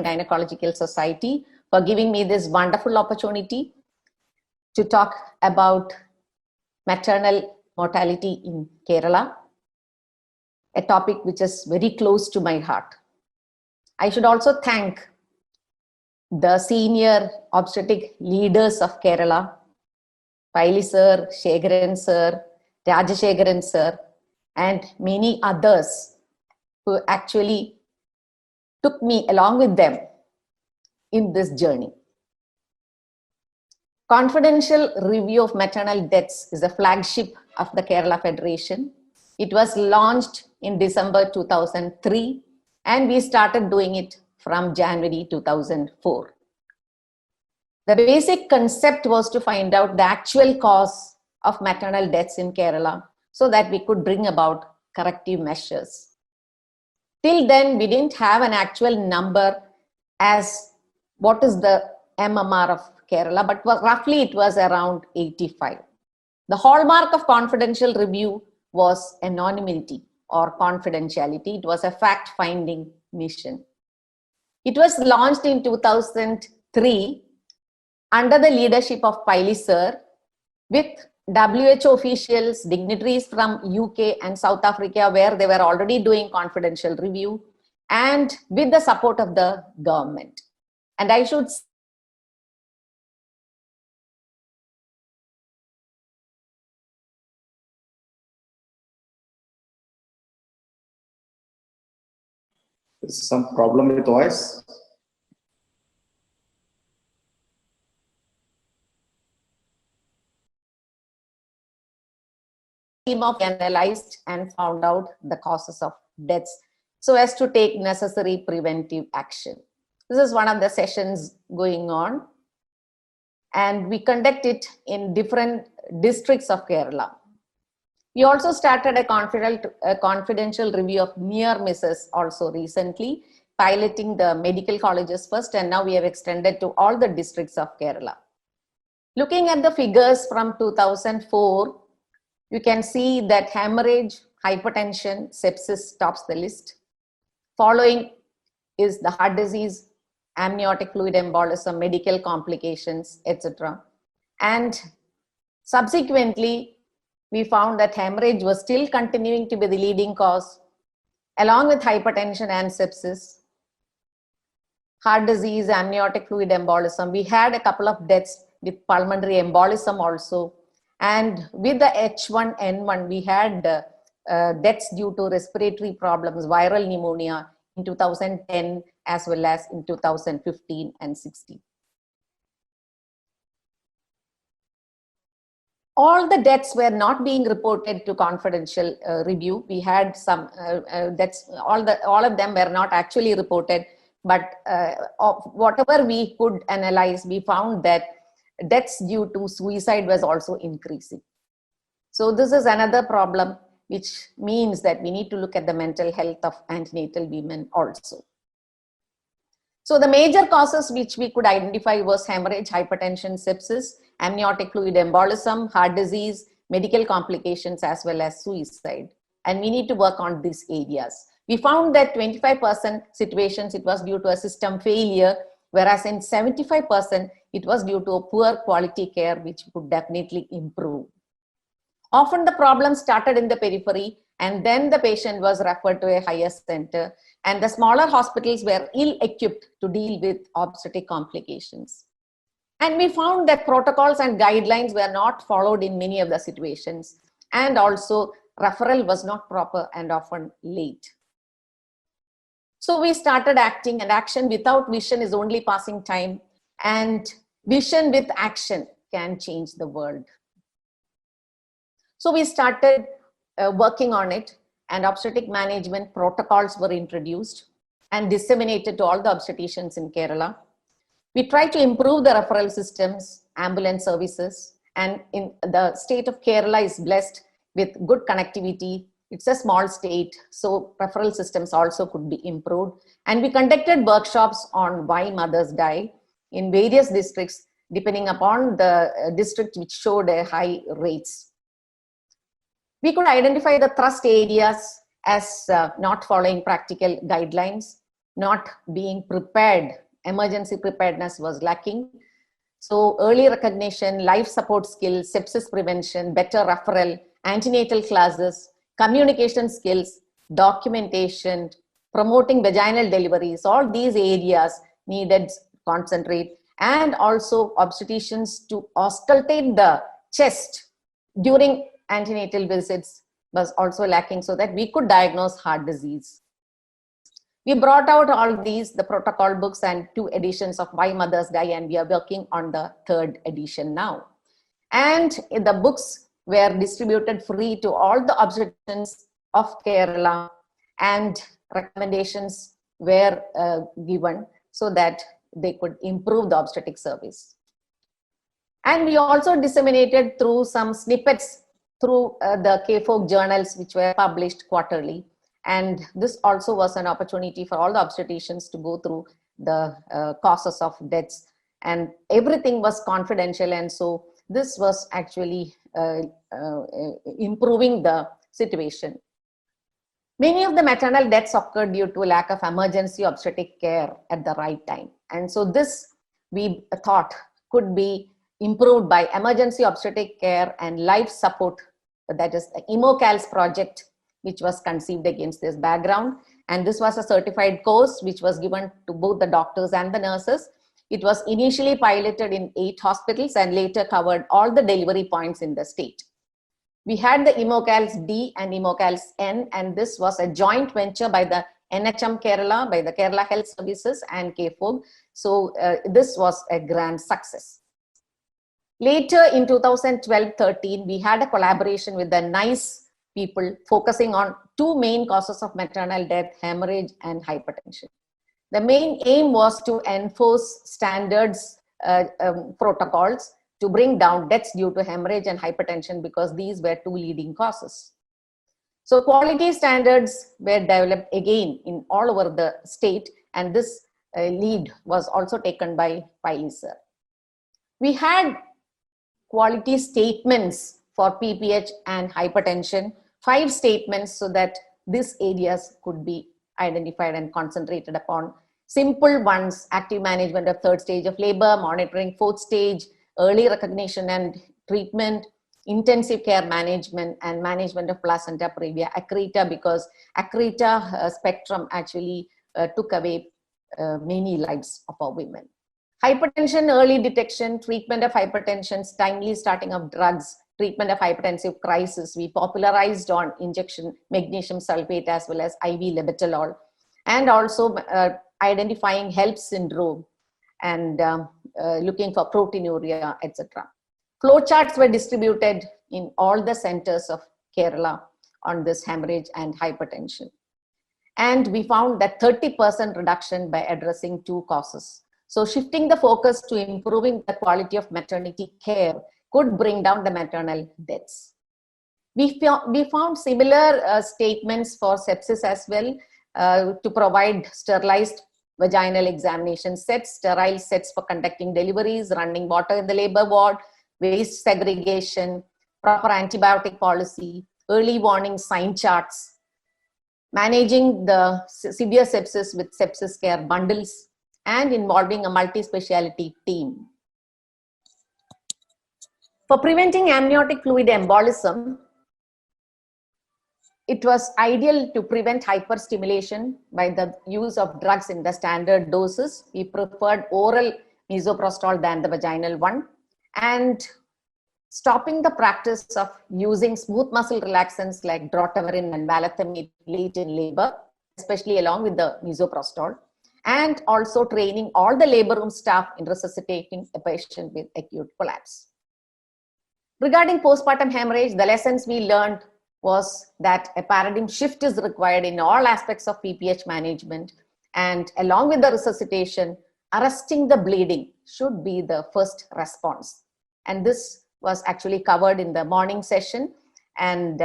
and Gynecological Society for giving me this wonderful opportunity to talk about maternal mortality in Kerala, a topic which is very close to my heart. I should also thank the senior obstetric leaders of Kerala, Paili sir, Shekharan sir, Rajashekharan sir, and many others who actually took me along with them in this journey. Confidential Review of Maternal Deaths is a flagship of the Kerala Federation. It was launched in December 2003, and we started doing it from January 2004. The basic concept was to find out the actual cause of maternal deaths in Kerala so that we could bring about corrective measures. Till then, we didn't have an actual number as what is the MMR of Kerala, but roughly it was around 85. The hallmark of confidential review was anonymity or confidentiality. It was a fact-finding mission. It was launched in 2003 under the leadership of Paili sir, with WHO officials, dignitaries from UK and South Africa, where they were already doing confidential review, and with the support of the government. And I should some problem with voice. Team of analyzed and found out the causes of deaths so as to take necessary preventive action. This is one of the sessions going on, and we conduct it in different districts of Kerala. We also started a confidential review of near misses also recently, piloting the medical colleges first, and now we have extended to all the districts of Kerala. Looking at the figures from 2004, you can see that hemorrhage, hypertension, sepsis tops the list. Following is the heart disease, amniotic fluid embolism, medical complications, etc. And subsequently, we found that hemorrhage was still continuing to be the leading cause, along with hypertension and sepsis. Heart disease, amniotic fluid embolism. We had a couple of deaths with pulmonary embolism also. And with the H1N1, we had deaths due to respiratory problems, viral pneumonia in 2010, as well as in 2015 and 16. All the deaths were not being reported to confidential review. We had some deaths, all of them were not actually reported, but whatever we could analyze, we found that deaths due to suicide was also increasing. So this is another problem, which means that we need to look at the mental health of antenatal women also. So the major causes which we could identify was hemorrhage, hypertension, sepsis, amniotic fluid embolism, heart disease, medical complications, as well as suicide. And we need to work on these areas. We found that 25% situations it was due to a system failure, whereas in 75% it was due to a poor quality care, which could definitely improve. Often the problem started in the periphery, and then the patient was referred to a higher center, and the smaller hospitals were ill-equipped to deal with obstetric complications. And we found that protocols and guidelines were not followed in many of the situations, and also referral was not proper and often late. So we started acting, and action without vision is only passing time, and vision with action can change the world. So we started working on it, and obstetric management protocols were introduced and disseminated to all the obstetricians in Kerala. We tried to improve the referral systems, ambulance services, and in the state of Kerala is blessed with good connectivity. It's a small state, so referral systems also could be improved. And we conducted workshops on why mothers die in various districts, depending upon the district which showed a high rates. We could identify the thrust areas as not following practical guidelines, not being prepared. Emergency preparedness was lacking. So early recognition, life support skills, sepsis prevention, better referral, antenatal classes, communication skills, documentation, promoting vaginal deliveries, all these areas needed concentrate, and also obstetricians to auscultate the chest during antenatal visits was also lacking, so that we could diagnose heart disease. We brought out all these, the protocol books and 2 editions of Why Mothers Die, and we are working on the 3rd edition now. And the books were distributed free to all the obstetricians of Kerala, and recommendations were given so that they could improve the obstetric service. And we also disseminated through some snippets through the KFOG journals, which were published quarterly. And this also was an opportunity for all the obstetricians to go through the causes of deaths, and everything was confidential. And so this was actually improving the situation. Many of the maternal deaths occurred due to lack of emergency obstetric care at the right time. And so this, we thought, could be improved by emergency obstetric care and life support, that is the EMOCALS project, which was conceived against this background. And this was a certified course which was given to both the doctors and the nurses. It was initially piloted in 8 hospitals and later covered all the delivery points in the state. We had the EMOCALS D and EMOCALS N, and this was a joint venture by the NHM Kerala, by the Kerala Health Services and KFOG. So this was a grand success. Later in 2012-13, we had a collaboration with the NICE people focusing on 2 main causes of maternal death, hemorrhage and hypertension. The main aim was to enforce standards, protocols to bring down deaths due to hemorrhage and hypertension, because these were 2 leading causes. So quality standards were developed again in all over the state, and this lead was also taken by Piley sir. We had quality statements for PPH and hypertension, 5 statements, so that these areas could be identified and concentrated upon. Simple ones: active management of 3rd stage of labor, monitoring 4th stage, early recognition and treatment, intensive care management, and management of placenta previa, ACRETA, because ACRETA spectrum actually took away many lives of our women. Hypertension, early detection, treatment of hypertension, timely starting of drugs, treatment of hypertensive crisis. We popularized on injection magnesium sulfate as well as IV labetalol, and also identifying HELP syndrome and looking for proteinuria, etc. Flowcharts were distributed in all the centers of Kerala on this hemorrhage and hypertension. And we found that 30% reduction by addressing 2 causes. So shifting the focus to improving the quality of maternity care could bring down the maternal deaths. We found similar statements for sepsis as well, to provide sterilized vaginal examination sets, sterile sets for conducting deliveries, running water in the labor ward, waste segregation, proper antibiotic policy, early warning sign charts, managing the severe sepsis with sepsis care bundles, and involving a multi-speciality team. For preventing amniotic fluid embolism, it was ideal to prevent hyperstimulation by the use of drugs in the standard doses. We preferred oral misoprostol than the vaginal one, and stopping the practice of using smooth muscle relaxants like drotaverine and valethamate late in labor, especially along with the misoprostol, and also training all the labor room staff in resuscitating a patient with acute collapse. Regarding postpartum hemorrhage, the lessons we learned was that a paradigm shift is required in all aspects of PPH management, and along with the resuscitation, arresting the bleeding should be the first response. And this was actually covered in the morning session, and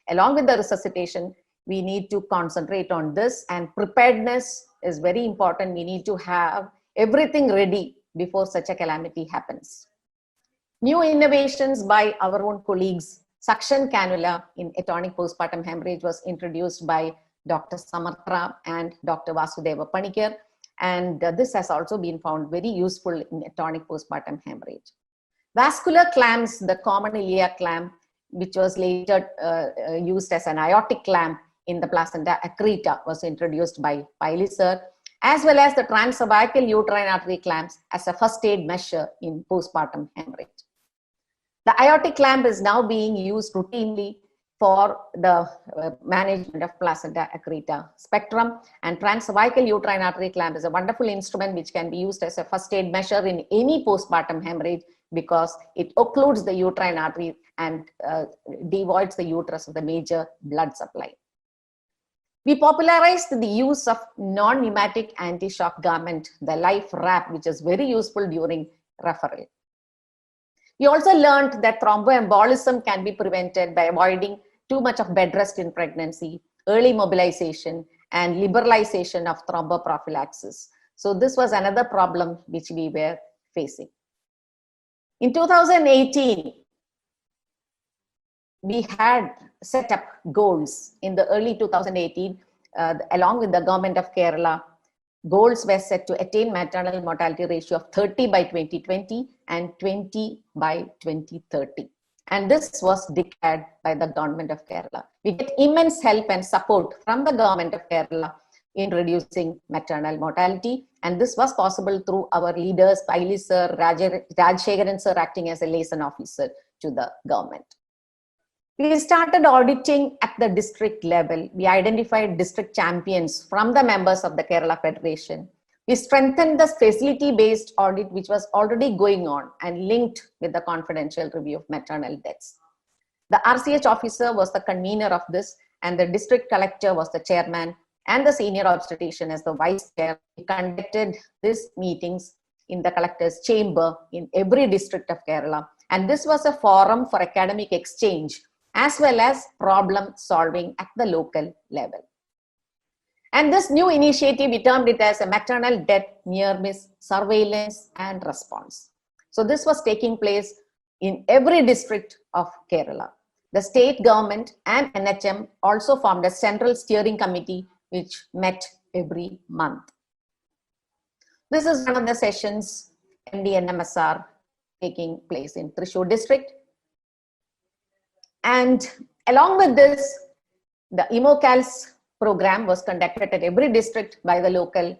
along with the resuscitation, we need to concentrate on this, and preparedness is very important. We need to have everything ready before such a calamity happens. New innovations by our own colleagues: suction cannula in atonic postpartum hemorrhage was introduced by Dr. Samartha and Dr. Vasudeva Panikar. And this has also been found very useful in atonic postpartum hemorrhage. Vascular clamps, the common iliac clamp, which was later used as an aortic clamp in the placenta accreta, was introduced by Piliser, as well as the transcervical uterine artery clamps as a first aid measure in postpartum hemorrhage. The aortic clamp is now being used routinely for the management of placenta accreta spectrum, and transcervical uterine artery clamp is a wonderful instrument which can be used as a first aid measure in any postpartum hemorrhage because it occludes the uterine artery and devoids the uterus of the major blood supply. We popularized the use of non-pneumatic anti-shock garment, the life wrap, which is very useful during referral. We also learned that thromboembolism can be prevented by avoiding too much of bed rest in pregnancy, early mobilization, and liberalization of thromboprophylaxis. So this was another problem which we were facing. In 2018, we had set up goals in the early 2018, along with the government of Kerala. Goals were set to attain maternal mortality ratio of 30 by 2020 and 20 by 2030. And this was declared by the government of Kerala. We get immense help and support from the government of Kerala in reducing maternal mortality. And this was possible through our leaders, Paili sir, Rajshekharan sir, acting as a liaison officer to the government. We started auditing at the district level. We identified district champions from the members of the Kerala Federation. We strengthened the facility-based audit, which was already going on and linked with the confidential review of maternal deaths. The RCH officer was the convener of this, and the district collector was the chairman, and the senior obstetrician as the vice chair. We conducted these meetings in the collector's chamber in every district of Kerala. And this was a forum for academic exchange as well as problem solving at the local level. And this new initiative, we termed it as a maternal death near miss surveillance and response. So this was taking place in every district of Kerala. The state government and NHM also formed a central steering committee which met every month. This is one of the sessions MD and MSR taking place in Thrissur district. And along with this, the EMOCALS program was conducted at every district by the local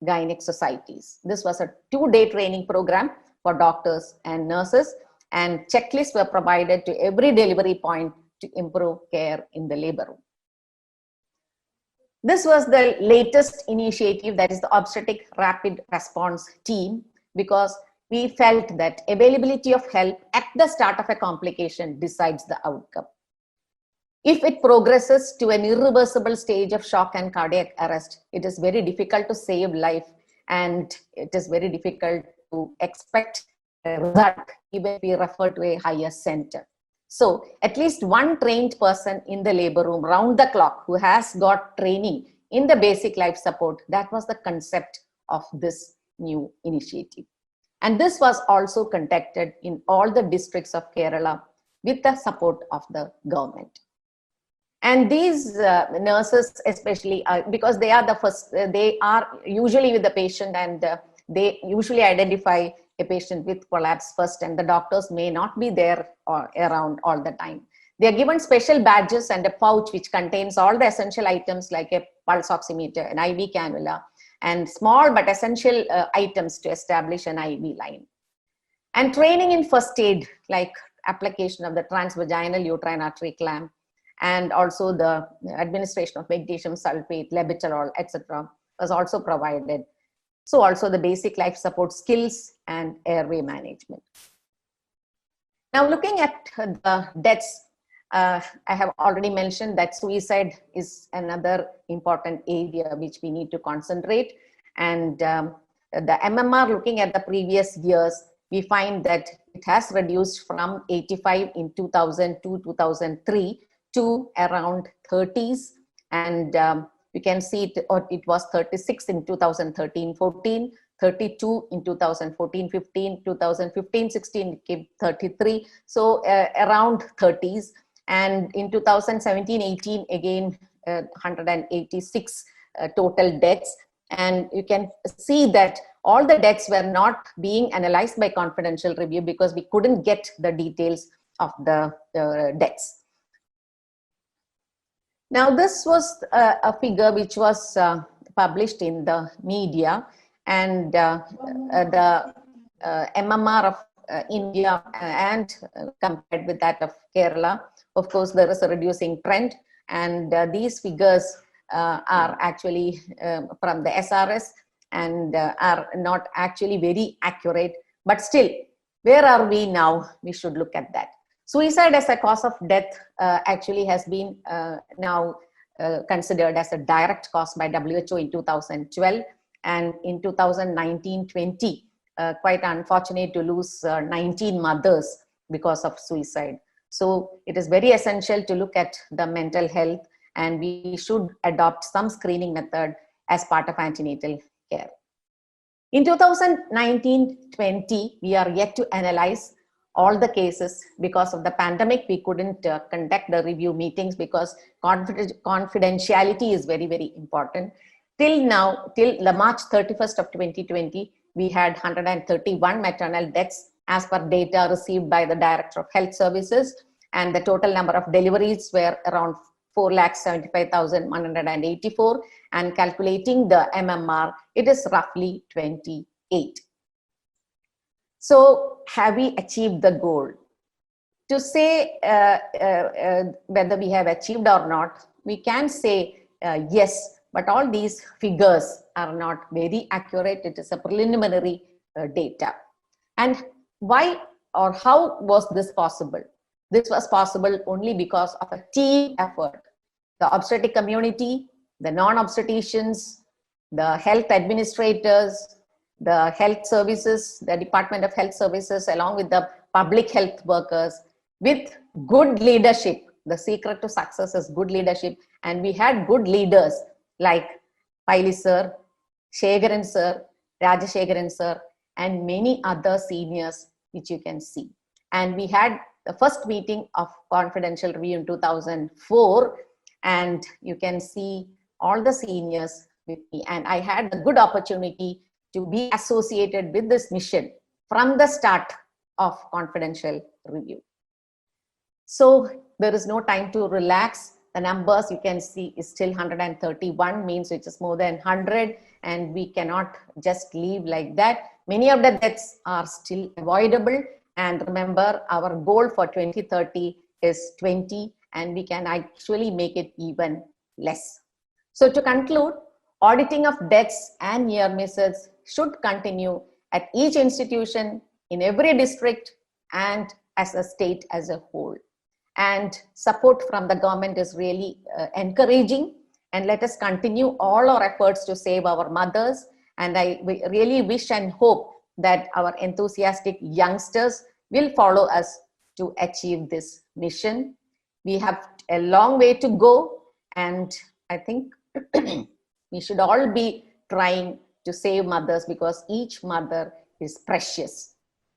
gynec societies. This was a 2-day training program for doctors and nurses, and checklists were provided to every delivery point to improve care in the labor room. This was the latest initiative, that is the Obstetric Rapid Response Team, because we felt that availability of help at the start of a complication decides the outcome. If it progresses to an irreversible stage of shock and cardiac arrest, it is very difficult to save life, and it is very difficult to expect a result even if we refer to a higher center. So at least one trained person in the labor room round the clock who has got training in the basic life support, that was the concept of this new initiative. And this was also conducted in all the districts of Kerala with the support of the government. And these nurses especially, because they are the first, they are usually with the patient, and they usually identify a patient with collapse first, and the doctors may not be there or around all the time. They are given special badges and a pouch which contains all the essential items like a pulse oximeter, an IV cannula, and small but essential items to establish an IV line. And training in first aid, like application of the transvaginal uterine artery clamp, and also the administration of magnesium sulfate, lebetalol, etc. was also provided. So also the basic life support skills and airway management. Now looking at the deaths, I have already mentioned that suicide is another important area which we need to concentrate. And the MMR, looking at the previous years, we find that it has reduced from 85 in 2002, 2003 to around 30s. And you can see it was 36 in 2013-14, 32 in 2014-15, 2015-16 it came 33. So around 30s. And in 2017-18, again, 186 total deaths. And you can see that all the deaths were not being analyzed by confidential review because we couldn't get the details of the deaths. Now, this was a figure which was published in the media, and the MMR of India and compared with that of Kerala, of course, there is a reducing trend, and these figures are actually from the SRS and are not actually very accurate, but still, where are we now? We should look at that. Suicide as a cause of death actually has been now considered as a direct cause by WHO in 2012, and in 2019-20, quite unfortunate to lose 19 mothers because of suicide. So it is very essential to look at the mental health, and we should adopt some screening method as part of antenatal care. In 2019-20, we are yet to analyze all the cases. Because of the pandemic, we couldn't conduct the review meetings because confidentiality is very, very important. Till now, till the March 31st of 2020, we had 131 maternal deaths as per data received by the Director of Health Services, and the total number of deliveries were around 4,75,184, and calculating the MMR, it is roughly 28. So have we achieved the goal? To say whether we have achieved or not, we can say yes, but all these figures are not very accurate. It is a preliminary data. And why or how was this possible? This was possible only because of a team effort. The obstetric community, the non-obstetricians, the health administrators, the health services, the Department of Health Services, along with the public health workers, with good leadership. The secret to success is good leadership. And we had good leaders like Paili sir, Shegaran sir, Rajashekaran sir, and many other seniors which you can see. And we had the first meeting of confidential review in 2004, and you can see all the seniors with me. And I had a good opportunity to be associated with this mission from the start of confidential review. So there is no time to relax. The numbers you can see is still 131, means which is more than 100, and we cannot just leave like that. Many of the deaths are still avoidable, and remember, our goal for 2030 is 20, and we can actually make it even less. So to conclude, auditing of deaths and near misses should continue at each institution, in every district, and as a state as a whole. And support from the government is really encouraging, and let us continue all our efforts to save our mothers. And I really wish and hope that our enthusiastic youngsters will follow us to achieve this mission. We have a long way to go, and I think we should all be trying to save mothers, because each mother is precious.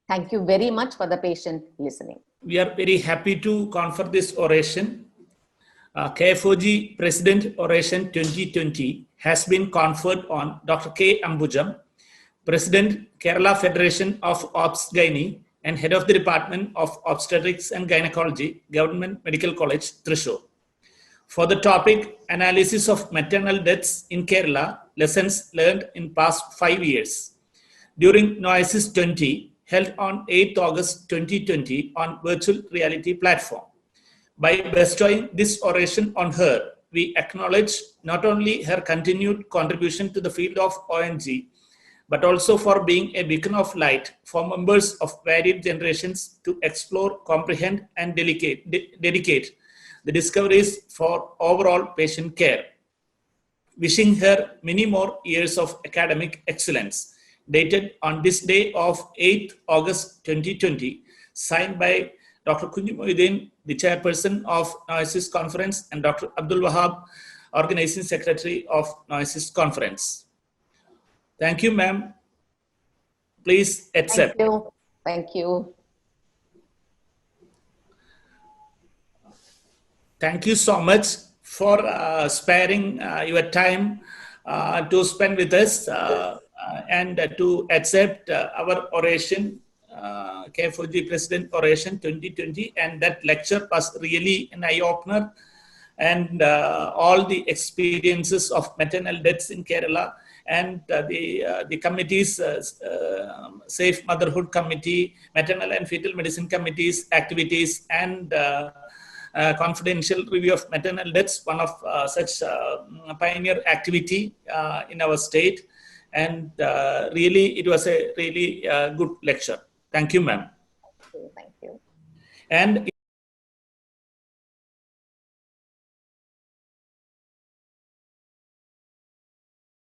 Thank you very much for the patient listening. We are very happy to confer this oration. KFOG-PRESIDENT Oration 2020 has been conferred on Dr. K. Ambujam, President, Kerala Federation of Obs-Gynae, and Head of the Department of Obstetrics and Gynecology, Government Medical College, Thrissur. For the topic, Analysis of Maternal Deaths in Kerala, Lessons Learned in Past 5 Years. During NOESIS 20, held on 8th August 2020 on virtual reality platform. By bestowing this oration on her, we acknowledge not only her continued contribution to the field of ONG, but also for being a beacon of light for members of varied generations to explore, comprehend, and dedicate the discoveries for overall patient care. Wishing her many more years of academic excellence. Dated on this day of 8th August 2020, signed by Dr. Kunju Mohiuddin, the chairperson of NOESIS Conference, and Dr. Abdul Wahab, organizing secretary of NOESIS Conference. Thank you, ma'am. Please accept. Thank you. Thank you. Thank you so much for sparing your time to spend with us and to accept our oration, KFOG-PRESIDENT Oration 2020. And that lecture was really an eye-opener. And all the experiences of maternal deaths in Kerala and the committees, Safe Motherhood Committee, Maternal and Fetal Medicine Committees, activities, and confidential review of maternal deaths, one of such pioneer activity in our state. And really, it was a really good lecture. Thank you, ma'am. Thank you. And